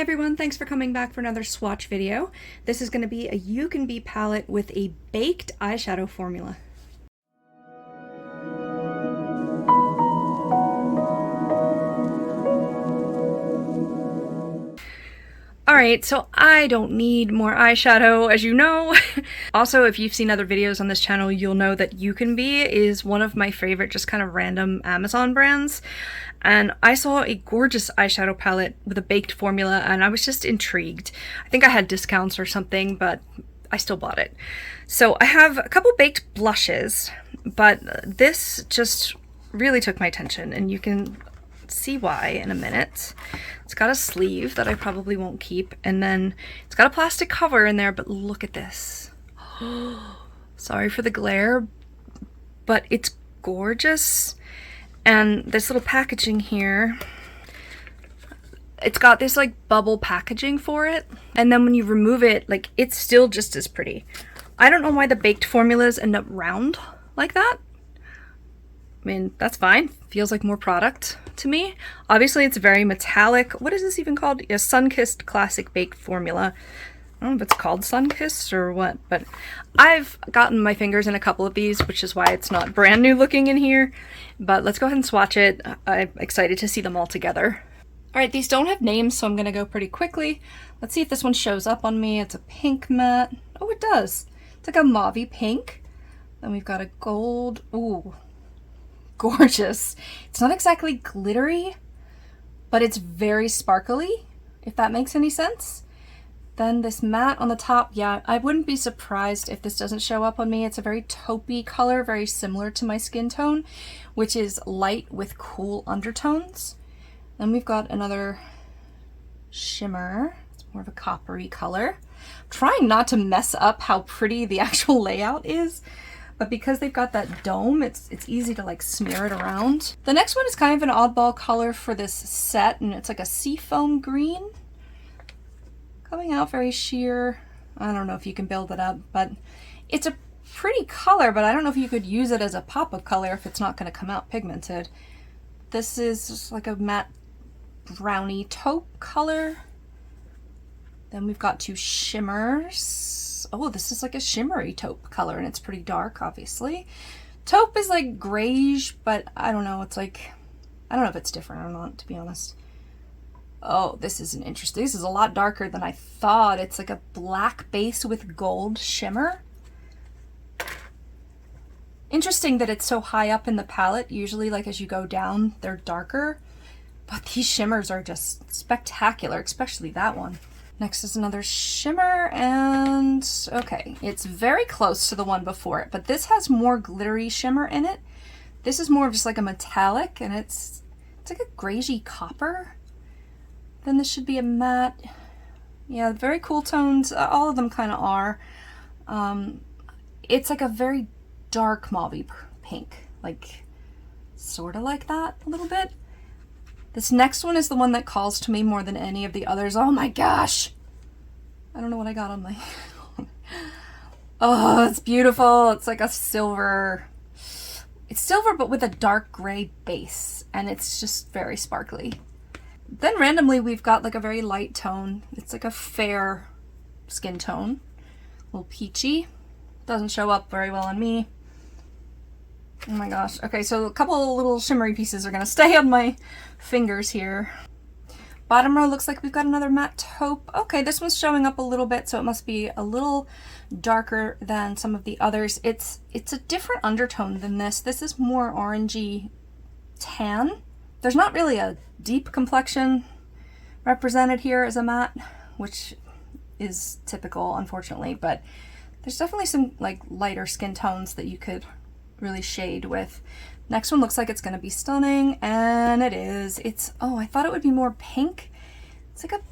everyone, thanks for coming back for another swatch video. This is going to be a UCANBE palette with a baked eyeshadow formula. Alright, so I don't need more eyeshadow, as you know. Also, if you've seen other videos on this channel, you'll know that UCANBE is one of my favorite just kind of random Amazon brands. And I saw a gorgeous eyeshadow palette with a baked formula and I was just intrigued. I think I had discounts or something, but I still bought it. So I have a couple baked blushes, but this just really took my attention and you can see why in a minute. It's got a sleeve that I probably won't keep, and then it's got a plastic cover in there, but look at this. Sorry for the glare, but it's gorgeous. And this little packaging here, it's got this like bubble packaging for it, and then when you remove it, like it's still just as pretty. I don't know why the baked formulas end up round like that. I mean, that's fine. Feels like more product to me. Obviously, it's very metallic. What is this even called? A Sunkissed Classic Baked Formula. I don't know if it's called Sunkissed or what, but I've gotten my fingers in a couple of these, which is why it's not brand new looking in here. But let's go ahead and swatch it. I'm excited to see them all together. Alright, these don't have names, so I'm going to go pretty quickly. Let's see if this one shows up on me. It's a pink matte. Oh, it does. It's like a mauvey pink. Then we've got a gold. Ooh. Gorgeous. It's not exactly glittery, but it's very sparkly, if that makes any sense. Then this matte on the top, yeah, I wouldn't be surprised if this doesn't show up on me. It's a very taupey color, very similar to my skin tone, which is light with cool undertones. Then we've got another shimmer. It's more of a coppery color. I'm trying not to mess up how pretty the actual layout is, but because they've got that dome, it's easy to like smear it around. The next one is kind of an oddball color for this set, and it's like a seafoam green. Coming out very sheer. I don't know if you can build it up, but it's a pretty color, but I don't know if you could use it as a pop-up color if it's not going to come out pigmented. This is just like a matte brownie taupe color. Then we've got two shimmers. Oh, this is like a shimmery taupe color, and it's pretty dark, obviously. Taupe is like grayish, but I don't know. It's like, I don't know if it's different or not, to be honest. Oh, this is an interesting. This is a lot darker than I thought. It's like a black base with gold shimmer. Interesting that it's so high up in the palette. Usually, like as you go down, they're darker. But these shimmers are just spectacular, especially that one. Next is another shimmer, and okay, it's very close to the one before it, but this has more glittery shimmer in it. This is more of just like a metallic, and it's like a grayish copper. Then this should be a matte. Yeah, very cool tones. All of them kind of are. It's like a very dark mauvey pink, like sort of like that a little bit. This next one is the one that calls to me more than any of the others. Oh my gosh! I don't know what I got on my... Oh, it's beautiful. It's like a silver... It's silver but with a dark gray base, and it's just very sparkly. Then randomly we've got like a very light tone. It's like a fair skin tone. A little peachy. Doesn't show up very well on me. Oh my gosh. Okay, so a couple of little shimmery pieces are going to stay on my fingers here. Bottom row looks like we've got another matte taupe. Okay, this one's showing up a little bit, so it must be a little darker than some of the others. It's a different undertone than this. This is more orangey tan. There's not really a deep complexion represented here as a matte, which is typical, unfortunately, but there's definitely some like lighter skin tones that you could really shade with. Next one looks like it's going to be stunning, and it is. It's, oh, I thought it would be more pink. It's like a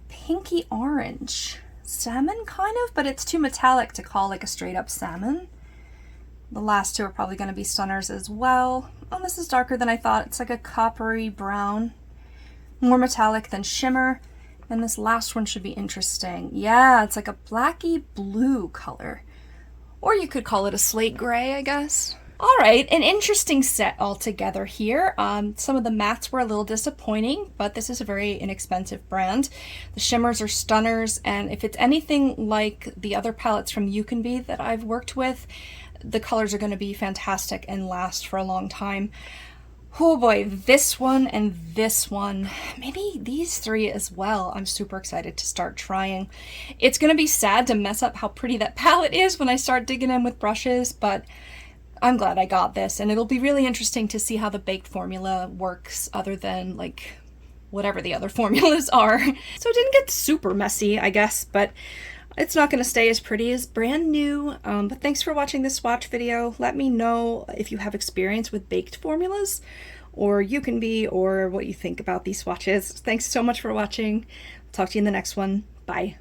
pinky orange. Salmon kind of, but it's too metallic to call like a straight up salmon. The last two are probably going to be stunners as well. Oh, this is darker than I thought. It's like a coppery brown. More metallic than shimmer. And this last one should be interesting. Yeah, it's like a blacky blue color. Or you could call it a slate gray, I guess. All right, an interesting set altogether here. Some of the mattes were a little disappointing, but this is a very inexpensive brand. The shimmers are stunners, and if it's anything like the other palettes from UCANBE that I've worked with, the colors are going to be fantastic and last for a long time. Oh boy, this one and this one, maybe these three as well, I'm super excited to start trying. It's going to be sad to mess up how pretty that palette is when I start digging in with brushes, but I'm glad I got this, and it'll be really interesting to see how the baked formula works other than like whatever the other formulas are. So it didn't get super messy, I guess, but it's not going to stay as pretty as brand new. But thanks for watching this swatch video. Let me know if you have experience with baked formulas or UCANBE or what you think about these swatches. Thanks so much for watching. Talk to you in the next one. Bye.